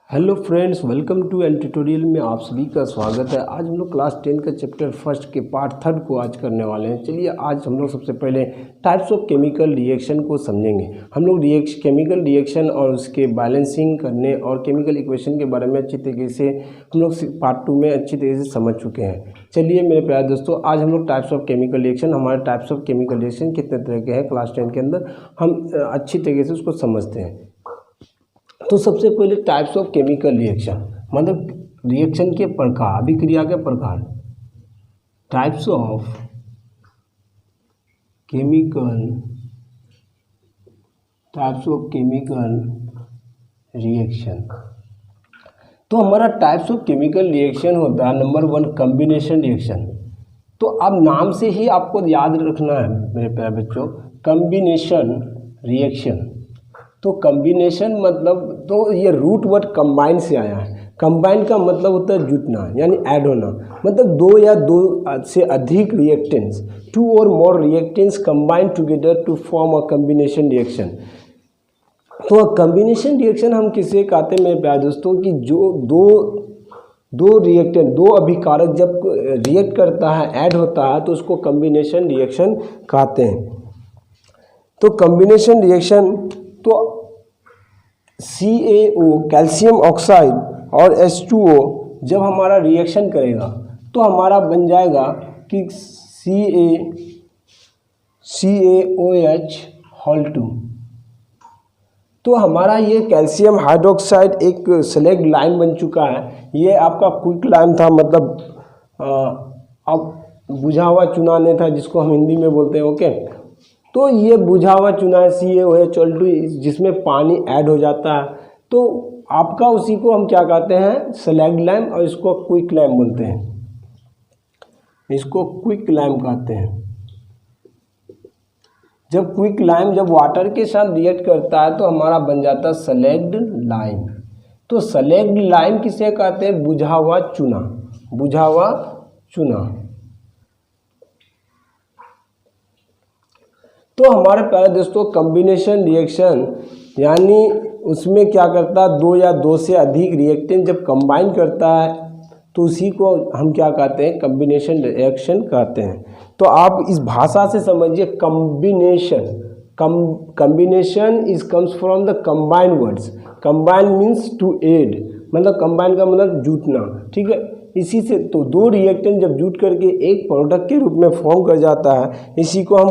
Hello friends, welcome to an tutorial में आप सभी का स्वागत है। आज हम लोग क्लास 10 का चैप्टर फर्स्ट के पार्ट थर्ड को आज करने वाले हैं। चलिए आज हम लोग सबसे पहले टाइप्स ऑफ केमिकल रिएक्शन को समझेंगे। हम लोग केमिकल रिएक्शन और उसके बैलेंसिंग करने और केमिकल इक्वेशन के बारे में अच्छी तरीके से हम लोग पार्ट 2 में अच्छी तरीके से समझ चुके हैं। चलिए मेरे प्यारे दोस्तों, आज हम लोग टाइप्स ऑफ केमिकल रिएक्शन, हमारे टाइप्स ऑफ केमिकल रिएक्शन कितने तरह के हैं क्लास 10 के अंदर हम अच्छी तरीके से उसको समझते हैं। तो सबसे पहले टाइप्स ऑफ केमिकल रिएक्शन मतलब रिएक्शन के प्रकार, अभिक्रिया के प्रकार। Types of chemical reaction. तो हमारा टाइप्स ऑफ केमिकल रिएक्शन होता है नंबर 1 कॉम्बिनेशन रिएक्शन। तो अब नाम से ही आपको याद रखना है मेरे प्यारे बच्चों, कॉम्बिनेशन रिएक्शन। तो कॉम्बिनेशन मतलब, तो ये रूट वर्ड कंबाइन से आया है। कंबाइन का मतलब होता है जुटना यानी ऐड होना, मतलब दो या दो से अधिक रिएक्टेंट्स, 2 और more reactants combine together to form a combination reaction. तो कॉम्बिनेशन रिएक्शन हम किसे कहते हैं मेरे प्यारे दोस्तों, कि जो दो रिएक्टेंट, दो अभिकारक जब रिएक्ट करता है, ऐड होता है, तो उसको कॉम्बिनेशन रिएक्शन कहते हैं। तो कॉम्बिनेशन रिएक्शन, तो CaO कैल्शियम ऑक्साइड और H2O जब हमारा रिएक्शन करेगा तो हमारा बन जाएगा कि CaOH होल 2। तो हमारा ये कैल्शियम हाइड्रोक्साइड एक सेलेक्ट लाइन बन चुका है। ये आपका क्विक लाइन था, मतलब अब बुझा हुआ चूना नहीं था, जिसको हम हिंदी में बोलते हैं। ओके, तो ये बुझा हुआ चूना है CaOH होल 2, जिसमें पानी ऐड हो जाता है। तो आपका उसी को हम क्या कहते हैं, सेलेक्ट लाइम, और इसको क्विक लाइम बोलते हैं। इसको क्विक लाइम कहते हैं। जब क्विक लाइम जब वाटर के साथ रिएक्ट करता है तो हमारा बन जाता है सेलेक्ट लाइम। तो सेलेक्ट लाइम किसे कहते हैं, बुझा हुआ चूना, बुझा हुआ चूना। तो हमारे प्यारे दोस्तों, कॉम्बिनेशन रिएक्शन यानी उसमें क्या करता है, दो या दो से अधिक रिएक्टेंट जब कंबाइन करता है तो उसी को हम क्या कहते हैं, कॉम्बिनेशन रिएक्शन कहते हैं। तो आप इस भाषा से समझिए, combination is comes from the combine words. Combine means to add, मतलब कंबाइन का मतलब जुटना, ठीक है। इसी से तो दो रिएक्टेंट जब जुट करके एक प्रोडक्ट के रूप में फॉर्म कर जाता है, इसी को हम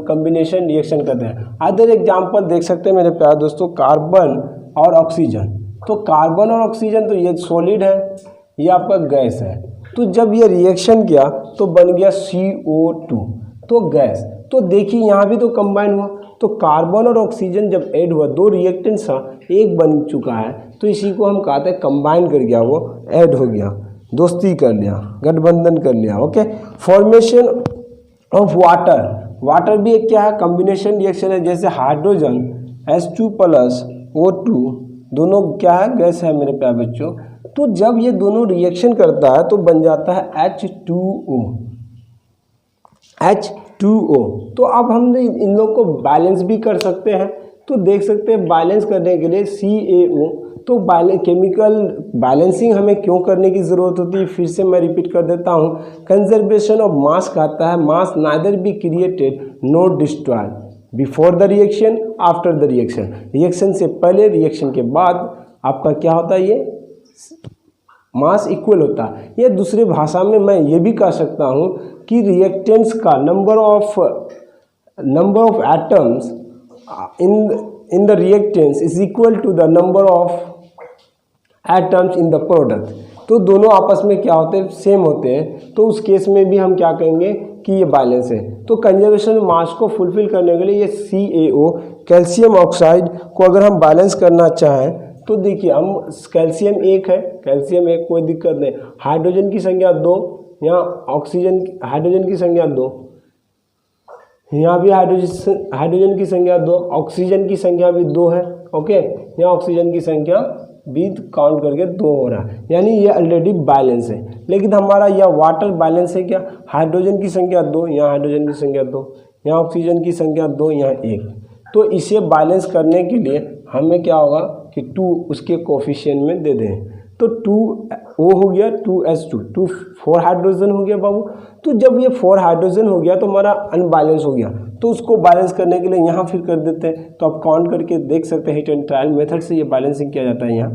कॉम्बिनेशन रिएक्शन कहते हैं। अदर एग्जांपल देख सकते हैं मेरे प्यारे दोस्तों, कार्बन और ऑक्सीजन। तो कार्बन और ऑक्सीजन, तो ये सॉलिड है, ये आपका गैस है। तो जब ये रिएक्शन किया तो बन गया CO2, तो गैस। तो देखिए यहाँ भी तो कंबाइन हुआ। तो कार्बन और ऑक्सीजन जब ऐड हुआ, दो रिएक्टेंट्स एक बन चुका है, तो इसी को हम कहते हैं कंबाइन कर गया, वो ऐड हो गया, दोस्ती कर लिया, गठबंधन कर लिया। Okay, formation of water. Water भी एक क्या है, कॉम्बिनेशन रिएक्शन है। जैसे हाइड्रोजन H2 + O2 दोनों क्या है, गैस है मेरे प्यारे बच्चों। तो जब ये दोनों रिएक्शन करता है तो बन जाता है H2O। तो अब हम इन लोग को बैलेंस भी कर सकते हैं। तो देख सकते हैं बैलेंस करने के लिए CaO, तो केमिकल बैलेंसिंग हमें क्यों करने की ज़रूरत होती है, फिर से मैं रिपीट कर देता हूँ। कंजर्वेशन ऑफ मास कहता है, mass neither be created not destroyed before the reaction after the reaction. Reaction से पहले, रिएक्शन के बाद आपका क्या होता है, ये मास इक्वल होता है। या दूसरे भाषा में मैं ये भी कह सकता हूँ कि रिएक्टेंट्स का number of atoms in the reactants is equal to the number of atoms in the product। तो दोनों आपस में क्या होते हैं, सेम होते हैं। तो उस केस में भी हम क्या कहेंगे कि ये बैलेंस है। तो कंजर्वेशन मास को फुलफिल करने के लिए ये CaO कैल्शियम ऑक्साइड को अगर हम बैलेंस करना चाहें तो देखिए, हम कैल्शियम 1 है, कैल्शियम 1 कोई दिक्कत नहीं। हाइड्रोजन की संख्या 2, यहाँ हाइड्रोजन की संख्या 2, यहाँ भी हाइड्रोजन की संख्या 2, ऑक्सीजन की संख्या भी 2 है। ओके, यहाँ ऑक्सीजन की संख्या भी काउंट करके 2 हो रहा है, यानी ये ऑलरेडी बैलेंस है। लेकिन हमारा यह वाटर बैलेंस है क्या, हाइड्रोजन की संख्या 2, यहाँ हाइड्रोजन की संख्या 2, यहाँ ऑक्सीजन की संख्या 2, यहाँ 1। तो इसे बैलेंस करने के लिए हमें क्या होगा कि 2 उसके कोफिशिएंट में दे दें, तो 2O हो गया 2S2, 2 4 हाइड्रोजन हो गया बाबू। तो जब ये 4 हाइड्रोजन हो गया तो हमारा अनबैलेंस हो गया, तो उसको बैलेंस करने के लिए यहाँ फिर कर देते हैं। तो आप काउंट करके देख सकते हैं, हिट एंड ट्रायल मेथड से ये बैलेंसिंग किया जाता है। यहाँ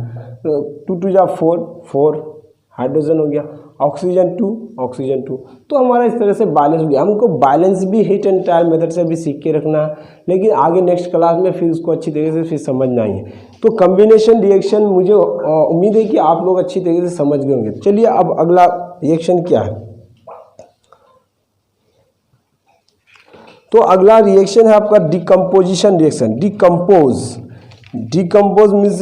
2 2 जा 4 हाइड्रोजन हो गया, ऑक्सीजन 2, तो हमारा इस तरह से बैलेंस हो गया। हमको बैलेंस भी हिट एंड ट्रायल मेथड से भी सीख के रखना है, लेकिन आगे नेक्स्ट क्लास में फिर उसको अच्छी तरीके से फिर समझना ही है। तो कम्बिनेशन रिएक्शन मुझे उम्मीद है कि आप लोग अच्छी तरीके से समझ गए होंगे। चलिए अब अगला रिएक्शन क्या है, तो अगला रिएक्शन है आपका decomposition reaction. Decompose means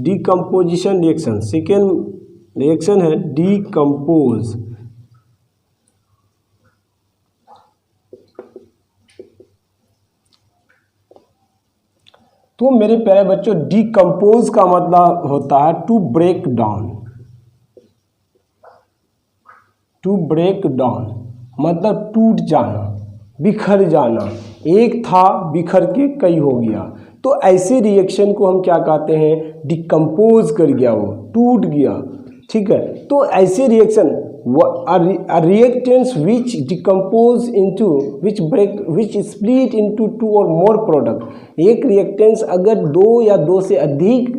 decomposition reaction. Second reaction है डिकम्पोज। तो मेरे प्यारे बच्चों, डिकम्पोज का मतलब होता है to break down. To break down मतलब टूट जाना, बिखर जाना। एक था बिखर के कई हो गया, तो ऐसे रिएक्शन को हम क्या कहते हैं, डिकम्पोज कर गया, वो टूट गया। ठीक है, तो ऐसे रिएक्शन रिएक्टेंट्स विच डिकम्पोज इनटू विच स्प्लिट इनटू 2 और मोर प्रोडक्ट। एक रिएक्टेंट्स अगर 2 या 2 से अधिक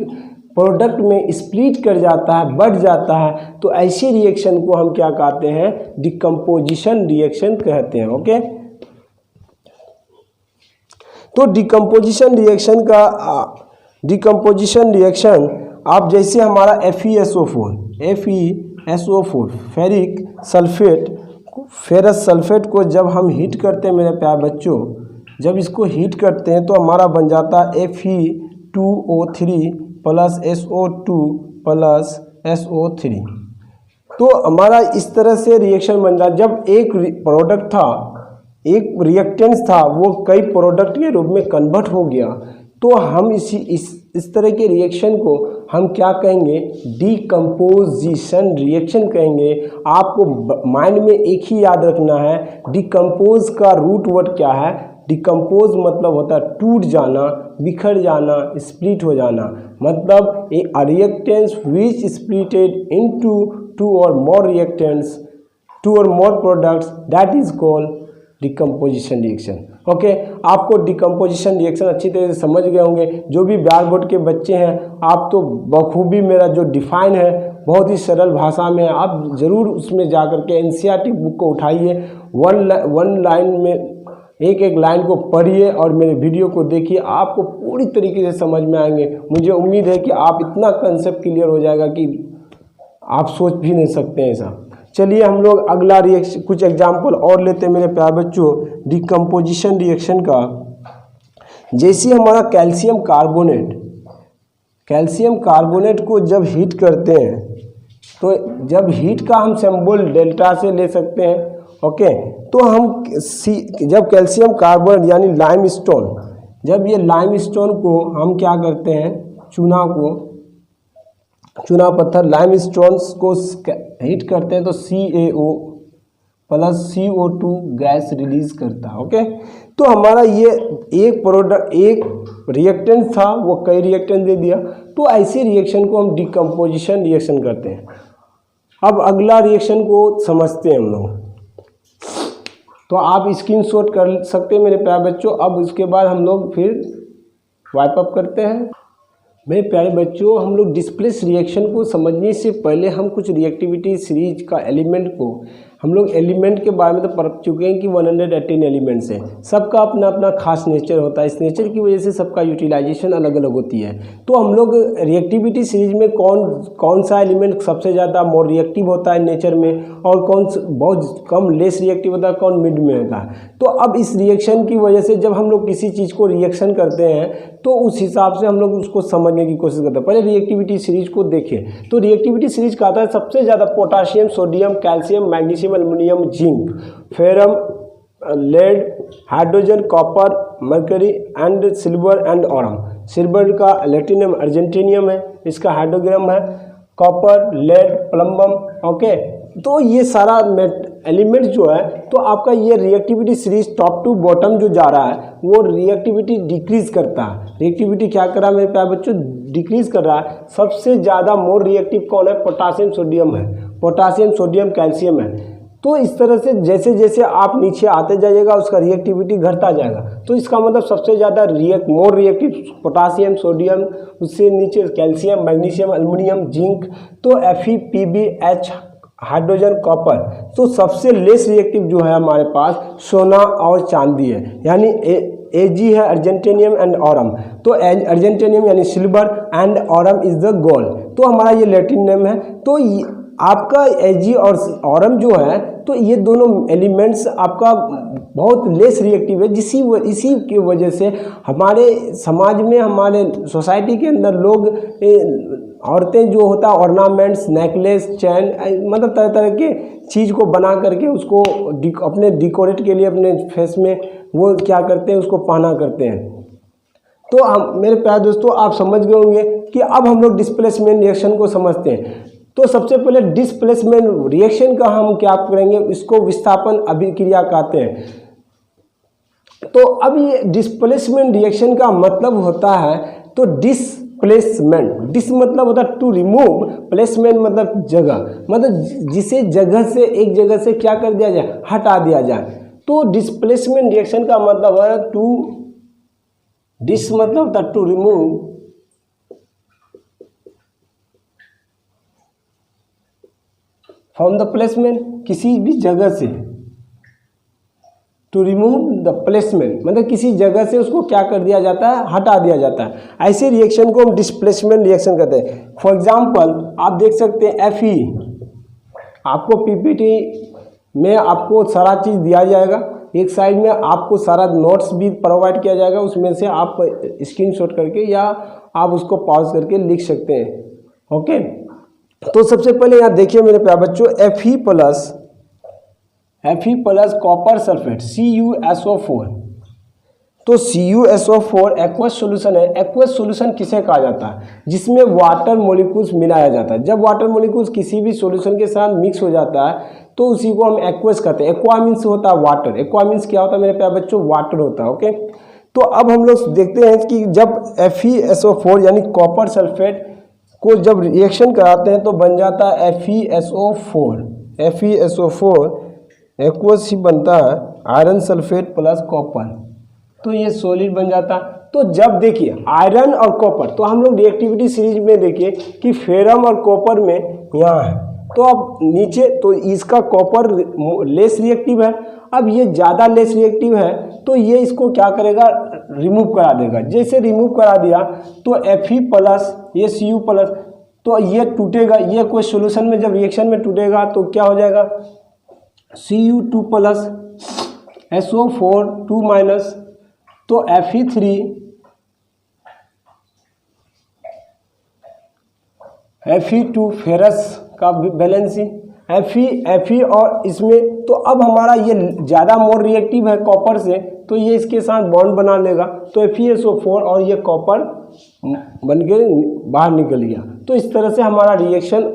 प्रोडक्ट में स्प्लिट कर जाता है, बढ़ जाता है, तो ऐसे रिएक्शन को हम क्या कहते हैं, डिकम्पोजिशन रिएक्शन कहते हैं। ओके, तो डिकम्पोजिशन रिएक्शन आप जैसे हमारा FeSO4 ferric sulphate, ferrous sulphate को जब हम हीट करते हैं मेरे प्यारे बच्चों, जब इसको हीट करते हैं तो हमारा बन जाता है Fe2O3 plus SO2 plus SO3। तो हमारा इस तरह से रिएक्शन बन जाता है। जब एक प्रोडक्ट था, एक रिएक्टेंट था, वो कई प्रोडक्ट के रूप में कन्वर्ट हो गया, तो हम इस तरह के रिएक्शन को हम क्या कहेंगे, डिकम्पोजिशन रिएक्शन कहेंगे। आपको माइंड में एक ही याद रखना है, डिकम्पोज का रूट वर्ड क्या है। डिकम्पोज मतलब होता है टूट जाना, बिखर जाना, स्प्लिट हो जाना। मतलब ए रिएक्टेंट्स विच स्प्लिटेड इनटू 2 और मोर रिएक्टेंट्स, 2 और more products, that is called decomposition reaction. Okay, आपको डिकम्पोजिशन रिएक्शन अच्छी तरह से समझ गए होंगे। जो भी बिहार बोर्ड के बच्चे हैं, आप तो बखूबी मेरा जो डिफाइन है बहुत ही सरल भाषा में, आप ज़रूर उसमें जा कर के NCERT बुक को उठाइए, वन लाइन में एक लाइन को पढ़िए और मेरे वीडियो को देखिए, आपको पूरी तरीके से समझ में आएंगे। मुझे उम्मीद है कि आप इतना कंसेप्ट क्लियर हो जाएगा कि आप सोच भी नहीं सकते हैं ऐसा। चलिए हम लोग अगला रिएक्शन कुछ एग्जाम्पल और लेते हैं मेरे प्यारे बच्चों डिकम्पोजिशन रिएक्शन का। जैसे हमारा कैल्शियम कार्बोनेट को जब हीट करते हैं, तो जब हीट का हम सिंबल डेल्टा से ले सकते हैं। ओके, तो हम जब कैल्शियम कार्बोनेट यानी लाइमस्टोन, जब ये लाइमस्टोन को हम क्या करते हैं, चूना पत्थर लाइमस्टोन्स को हीट करते हैं, तो CaO plus CO2 gas release करता है। ओके, तो हमारा ये एक रिएक्टेंट था, वो कई रिएक्टेंट दे दिया, तो ऐसे रिएक्शन को हम डिकम्पोजिशन रिएक्शन करते हैं। अब अगला रिएक्शन को समझते हैं हम लोग, तो आप स्क्रीनशॉट कर सकते हैं मेरे प्यारे बच्चों। अब उसके बाद हम लोग फिर वाइप अप करते हैं। मेरे प्यारे बच्चों, हम लोग डिस्प्लेस रिएक्शन को समझने से पहले हम कुछ रिएक्टिविटी सीरीज का एलिमेंट को, हम लोग एलिमेंट के बारे में तो पढ़ चुके हैं कि 118 एलिमेंट्स हैं, सबका अपना अपना खास नेचर होता है। इस नेचर की वजह से सबका यूटिलाइजेशन अलग अलग होती है। तो हम लोग रिएक्टिविटी सीरीज में कौन सा एलिमेंट सबसे ज़्यादा मोर रिएक्टिव होता है नेचर में, और कौन बहुत कम लेस रिएक्टिव होता है, कौन मिड में होता है। तो अब इस रिएक्शन की वजह से जब हम लोग किसी चीज़ को रिएक्शन करते हैं, तो उस हिसाब से हम लोग उसको समझने की कोशिश करते हैं। पहले रिएक्टिविटी सीरीज को देखें, तो रिएक्टिविटी सीरीज का आता है सबसे ज़्यादा potassium, sodium, calcium, magnesium, aluminium, zinc, ferrum, lead, hydrogen, copper, mercury and silver and aurum. Silver का लैटिनम अर्जेंटीनियम है, इसका हाइड्रोग्राम है, कॉपर, लेड, प्लम्बम। ओके, तो ये सारा एलिमेंट जो है, तो आपका ये reactivity series top to bottom जो जा रहा है वो रिएक्टिविटी डिक्रीज करता है। रिएक्टिविटी क्या कर रहा है मेरे प्यारे बच्चों, डिक्रीज कर रहा है। सबसे ज़्यादा मोर रिएक्टिव कौन है, पोटासियम सोडियम है, पोटासियम सोडियम कैल्शियम है। तो इस तरह से जैसे जैसे आप नीचे आते जाइएगा उसका रिएक्टिविटी घटता जाएगा। तो इसका मतलब सबसे ज़्यादा मोर रिएक्टिव पोटासियम सोडियम, उससे नीचे कैल्शियम मैग्नीशियम एल्युमिनियम जिंक, तो FePbH हाइड्रोजन कॉपर। तो सबसे लेस रिएक्टिव जो है हमारे पास सोना और चांदी है, यानी Ag है अर्जेंटेनियम एंड ऑरम। तो अर्जेंटेनियम यानी silver and Aurum is the gold, तो हमारा ये लैटिन नेम है। तो आपका Ag और ऑरम जो है, तो ये दोनों एलिमेंट्स आपका बहुत लेस रिएक्टिव है, इसी की वजह से हमारे समाज में, हमारे सोसाइटी के अंदर लोग औरतें जो होता है ऑर्नामेंट्स, नेकलेस, चैन, मतलब तरह तरह के चीज़ को बना करके उसको अपने डिकोरेट के लिए अपने फेस में वो क्या करते हैं, उसको पहना करते हैं। तो हम मेरे प्यारे दोस्तों आप समझ गए होंगे कि अब हम लोग डिस्प्लेसमेंट रिएक्शन को समझते हैं। तो सबसे पहले डिस्प्लेसमेंट रिएक्शन का हम क्या करेंगे, इसको विस्थापन अभिक्रिया कहते हैं। तो अब ये डिस्प्लेसमेंट रिएक्शन का मतलब होता है, तो डिस्प्लेसमेंट, डिस मतलब होता है टू रिमूव, प्लेसमेंट मतलब जगह, मतलब जिसे जगह से एक जगह से क्या कर दिया जाए, हटा दिया जाए। तो डिस्प्लेसमेंट रिएक्शन का मतलब है टू, डिस मतलब होता है to remove, from the placement किसी भी जगह से, टू रिमूव द प्लेसमेंट मतलब किसी जगह से उसको क्या कर दिया जाता है, हटा दिया जाता है। ऐसे रिएक्शन को हम डिस्प्लेसमेंट रिएक्शन कहते हैं। फॉर एग्जांपल आप देख सकते हैं Fe, आपको पीपीटी में आपको सारा चीज़ दिया जाएगा, एक साइड में आपको सारा नोट्स भी प्रोवाइड किया जाएगा, उसमें से आप स्क्रीनशॉट करके या आप उसको पॉज करके लिख सकते हैं। ओके, तो सबसे पहले यहाँ देखिए मेरे प्यारे बच्चों, Fe plus copper sulphate CuSO4। तो CuSO4 एक्वस सॉल्यूशन है। एक्वस सॉल्यूशन किसे कहा जाता है, जिसमें वाटर मॉलिक्यूल्स मिलाया जाता है। जब वाटर मॉलिक्यूल्स किसी भी सॉल्यूशन के साथ मिक्स हो जाता है तो उसी को हम एक्वस कहते हैं। एक्वा मीन्स होता है वाटर, एक्वा मीन्स क्या होता है मेरे प्यारे बच्चों, वाटर होता है। ओके, तो अब हम लोग देखते हैं कि जब FeSO4 यानी कॉपर सल्फेट को जब रिएक्शन कराते हैं तो बन जाता है FeSO4। FeSO4 एक्वस ही बनता है आयरन सल्फेट प्लस कॉपर, तो ये सॉलिड बन जाता। तो जब देखिए आयरन और कॉपर, तो हम लोग रिएक्टिविटी सीरीज में देखिए कि फेरम और कॉपर में यहाँ है, तो अब नीचे तो इसका कॉपर लेस रिएक्टिव है, अब ये ज़्यादा लेस रिएक्टिव है तो ये इसको क्या करेगा, रिमूव करा देगा। जैसे रिमूव करा दिया तो Fe प्लस ये Cu प्लस, तो ये टूटेगा, ये कोई सॉल्यूशन में जब रिएक्शन में टूटेगा तो क्या हो जाएगा, Cu2 प्लस SO4 2 माइनस, तो Fe3 Fe2 फेरस का बैलेंसी Fe और इसमें, तो अब हमारा ये ज़्यादा मोर रिएक्टिव है कॉपर से, तो ये इसके साथ बॉन्ड बना लेगा, तो FeSO4 और ये कॉपर बन के बाहर निकल गया। तो इस तरह से हमारा रिएक्शन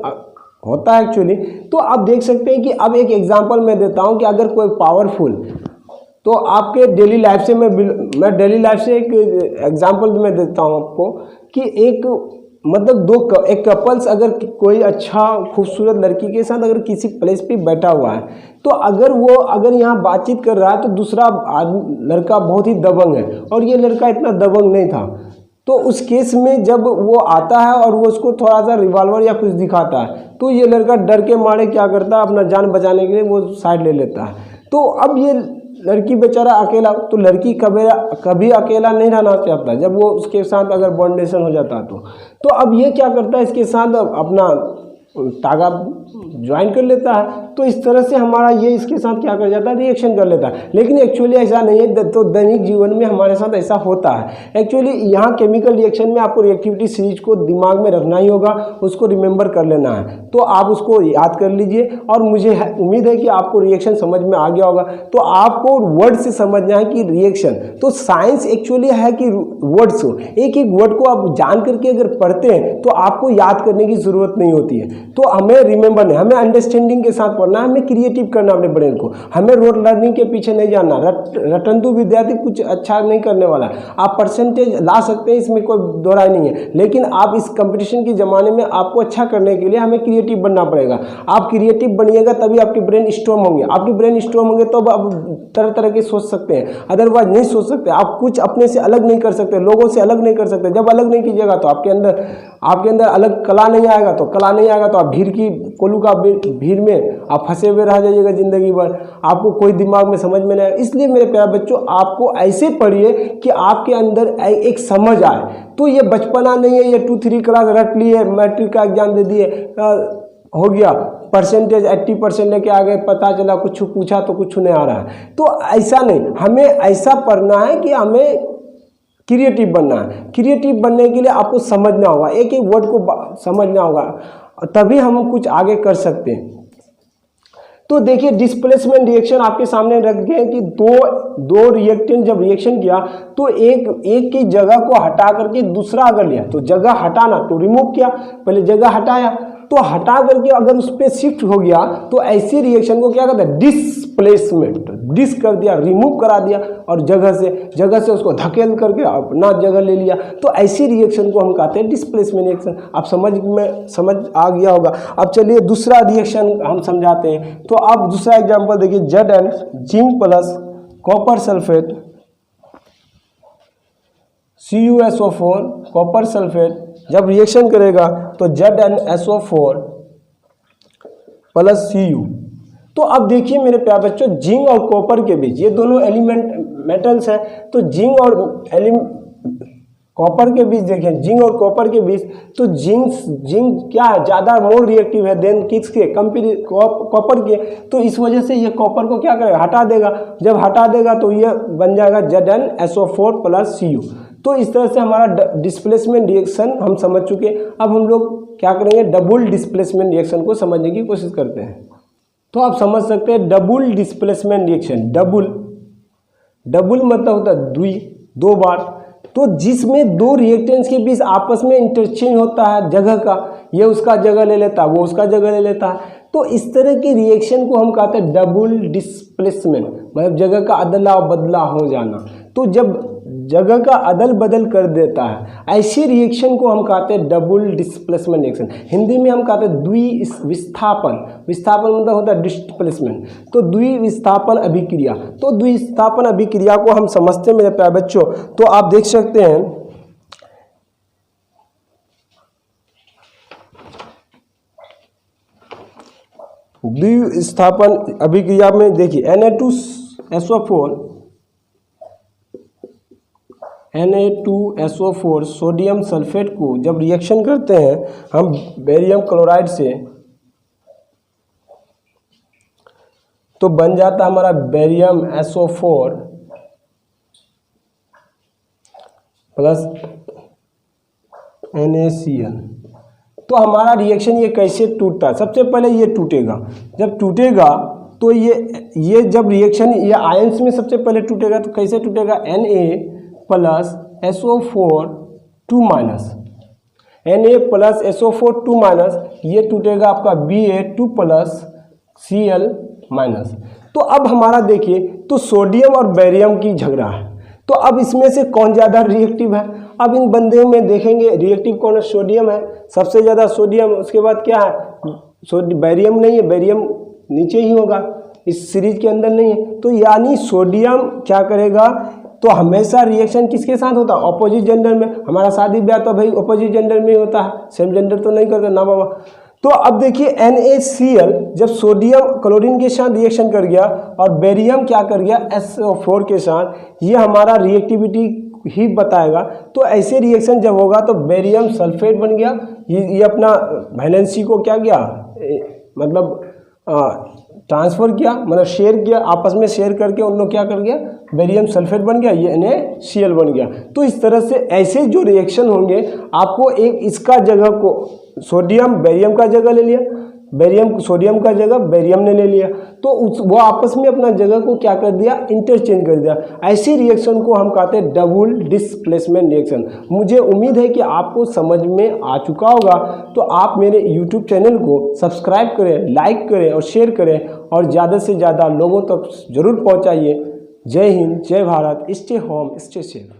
होता है एक्चुअली। तो आप देख सकते हैं कि अब एक एग्जांपल मैं देता हूं कि अगर कोई पावरफुल, तो आपके डेली लाइफ से मैं डेली लाइफ से एक एग्जांपल मैं देता हूं आपको कि एक मतलब एक कपल्स अगर कोई अच्छा खूबसूरत लड़की के साथ अगर किसी प्लेस पे बैठा हुआ है, तो अगर यहाँ बातचीत कर रहा है तो दूसरा लड़का बहुत ही दबंग है और ये लड़का इतना दबंग नहीं था, तो उस केस में जब वो आता है और वो उसको थोड़ा सा रिवॉल्वर या कुछ दिखाता है, तो ये लड़का डर के मारे क्या करता है, अपना जान बचाने के लिए वो साइड ले लेता है। तो अब ये लड़की बेचारा अकेला, तो लड़की कभी अकेला नहीं रहना चाहता जब वो उसके साथ अगर बॉन्डेशन हो जाता तो अब ये क्या करता है, इसके साथ अपना तागा ज्वाइन कर लेता है। तो इस तरह से हमारा ये इसके साथ क्या कर जाता है, रिएक्शन कर लेता है। लेकिन एक्चुअली ऐसा नहीं है, तो दैनिक जीवन में हमारे साथ ऐसा होता है। एक्चुअली यहाँ केमिकल रिएक्शन में आपको रिएक्टिविटी सीरीज को दिमाग में रखना ही होगा, उसको रिमेंबर कर लेना है। तो आप उसको याद कर लीजिए और मुझे उम्मीद है कि आपको रिएक्शन समझ में आ गया होगा। तो आपको वर्ड से समझना है कि रिएक्शन, तो साइंस एक्चुअली है कि वर्ड्स हो, एक एक वर्ड को आप जान करके अगर पढ़ते हैं तो आपको याद करने की ज़रूरत नहीं होती है। तो हमें रिमेंबर नहीं, हमें अंडरस्टैंडिंग के साथ पढ़ना है, हमें क्रिएटिव करना अपने ब्रेन को, हमें रोड लर्निंग के पीछे नहीं जाना। रटंतु विद्यार्थी कुछ अच्छा नहीं करने वाला। आप परसेंटेज ला सकते हैं, इसमें कोई दो राय नहीं है, लेकिन आप इस कंपटीशन के ज़माने में आपको अच्छा करने के लिए हमें क्रिएटिव बनना पड़ेगा। आप क्रिएटिव बनिएगा तभी आपके ब्रेन स्ट्रॉन्ग होंगे, आपके ब्रेन स्ट्रॉन्ग होंगे तो आप तरह तरह के सोच सकते हैं, अदरवाइज नहीं सोच सकते। आप कुछ अपने से अलग नहीं कर सकते, लोगों से अलग नहीं कर सकते। जब अलग नहीं कीजिएगा तो आपके अंदर अलग कला नहीं आएगा, तो कला नहीं आएगा तो आप भीड़ की कोलू का भीड़ में आप फंसे हुए रह जाइएगा जिंदगी भर, आपको कोई दिमाग में समझ में नहीं आएगा। इसलिए मेरे प्यारे बच्चों, आपको ऐसे पढ़िए कि आपके अंदर एक समझ आए। तो ये बचपना नहीं है, ये 2-3 क्लास रट लिए, मैट्रिक का एग्जाम दे दिए, हो गया परसेंटेज 80% लेके आ गए, पता चला कुछ पूछा तो कुछ नहीं आ रहा है। तो ऐसा नहीं, हमें ऐसा पढ़ना है कि हमें क्रिएटिव बनना है। क्रिएटिव बनने के लिए आपको समझना होगा, एक एक वर्ड को समझना होगा, तभी हम कुछ आगे कर सकते हैं। तो देखिए डिस्प्लेसमेंट रिएक्शन आपके सामने रख गए कि दो रिएक्टेंट जब रिएक्शन किया तो एक की जगह को हटा करके दूसरा अगर लिया, तो जगह हटाना तो रिमूव किया, पहले जगह हटाया तो हटा करके अगर उस पर शिफ्ट हो गया तो ऐसी रिएक्शन को क्या कहते हैं, डिस्प्लेसमेंट। डिस कर दिया, रिमूव करा दिया और जगह से उसको धकेल करके अपना जगह ले लिया, तो ऐसी रिएक्शन को हम कहते हैं डिस्प्लेसमेंट रिएक्शन। आप समझ आ गया होगा। अब चलिए दूसरा रिएक्शन हम समझाते हैं। तो आप दूसरा एग्जांपल देखिए, Zn zinc plus copper sulphate CuSO4 copper sulphate जब रिएक्शन करेगा तो ZnSO4 प्लस Cu। तो अब देखिए मेरे प्यारे बच्चों, जिंक और कॉपर के बीच, ये दोनों एलिमेंट मेटल्स हैं, तो जिंक और कॉपर के बीच देखिए, जिंक और कॉपर के बीच, तो जिंक क्या है, ज़्यादा मोर रिएक्टिव है देन किसके, कॉपर के। तो इस वजह से ये कॉपर को क्या करेगा, हटा देगा। जब हटा देगा तो ये बन जाएगा ZnSO4 प्लस Cu। तो इस तरह से हमारा डिस्प्लेसमेंट रिएक्शन हम समझ चुके। अब हम लोग क्या करेंगे, डबल डिस्प्लेसमेंट रिएक्शन को समझने की कोशिश करते हैं। तो आप समझ सकते हैं डबल डिस्प्लेसमेंट रिएक्शन। डबल मतलब होता है दो बार, तो जिसमें दो रिएक्टेंट्स के बीच आपस में इंटरचेंज होता है जगह का, ये उसका जगह ले लेता है, वो उसका जगह ले लेता है। तो इस तरह की रिएक्शन को हम कहते हैं डबल डिस्प्लेसमेंट, मतलब जगह का अदला बदला हो जाना। तो जब जगह का अदल बदल कर देता है, ऐसी रिएक्शन को हम कहते हैं डबल डिस्प्लेसमेंट रिएक्शन। हिंदी में हम कहते हैं द्विविस्थापन। विस्थापन मतलब होता है डिस्प्लेसमेंट, तो द्विविस्थापन अभिक्रिया। तो द्विविस्थापन अभिक्रिया को हम समझते हैं मेरे प्यारे बच्चों। तो आप देख सकते हैं द्विविस्थापन अभिक्रिया में देखिए Na2SO4 सोडियम सल्फेट को जब रिएक्शन करते हैं हम बेरियम क्लोराइड से, तो बन जाता हमारा बेरियम SO4 प्लस NaCl। तो हमारा रिएक्शन ये कैसे टूटता है, सबसे पहले ये टूटेगा। जब टूटेगा तो ये जब रिएक्शन ये आयंस में सबसे पहले टूटेगा, तो कैसे टूटेगा, Na plus SO4 2 minus, Na plus SO4 2 minus, ये टूटेगा आपका Ba2 प्लस Cl माइनस। तो अब हमारा देखिए, तो सोडियम और बेरियम की झगड़ा है, तो अब इसमें से कौन ज़्यादा रिएक्टिव है। अब इन बंदे में देखेंगे रिएक्टिव कौन है, सोडियम है, सबसे ज़्यादा सोडियम। उसके बाद क्या है, बेरियम नहीं है, बेरियम नीचे ही होगा, इस सीरीज के अंदर नहीं है। तो यानी सोडियम क्या करेगा, तो हमेशा रिएक्शन किसके साथ होता है, ऑपोजिट जेंडर में। हमारा शादी ब्याह तो भाई ऑपोजिट जेंडर में ही होता है, सेम जेंडर तो नहीं करते ना बाबा। तो अब देखिए NaCl जब सोडियम क्लोरीन के साथ रिएक्शन कर गया और बेरियम क्या कर गया SO4 के साथ, ये हमारा रिएक्टिविटी ही बताएगा। तो ऐसे रिएक्शन जब होगा तो बेरियम सल्फेट बन गया, ये अपना वैलेंसी को क्या किया, मतलब ट्रांसफ़र किया, मतलब शेयर किया, आपस में शेयर करके उन लोग क्या कर गया, बेरियम सल्फेट बन गया, ये NaCl बन गया। तो इस तरह से ऐसे जो रिएक्शन होंगे, आपको एक इसका जगह को सोडियम बेरियम का जगह ले लिया, बेरियम, सोडियम का जगह बेरियम ने ले लिया, तो वो आपस में अपना जगह को क्या कर दिया, इंटरचेंज कर दिया। ऐसी रिएक्शन को हम कहते हैं डबल डिस्प्लेसमेंट रिएक्शन। मुझे उम्मीद है कि आपको समझ में आ चुका होगा। तो आप मेरे यूट्यूब चैनल को सब्सक्राइब करें, लाइक करें और शेयर करें, और ज़्यादा से ज़्यादा लोगों तक जरूर पहुँचाइए। जय हिंद, जय Bharat, stay home, stay safe.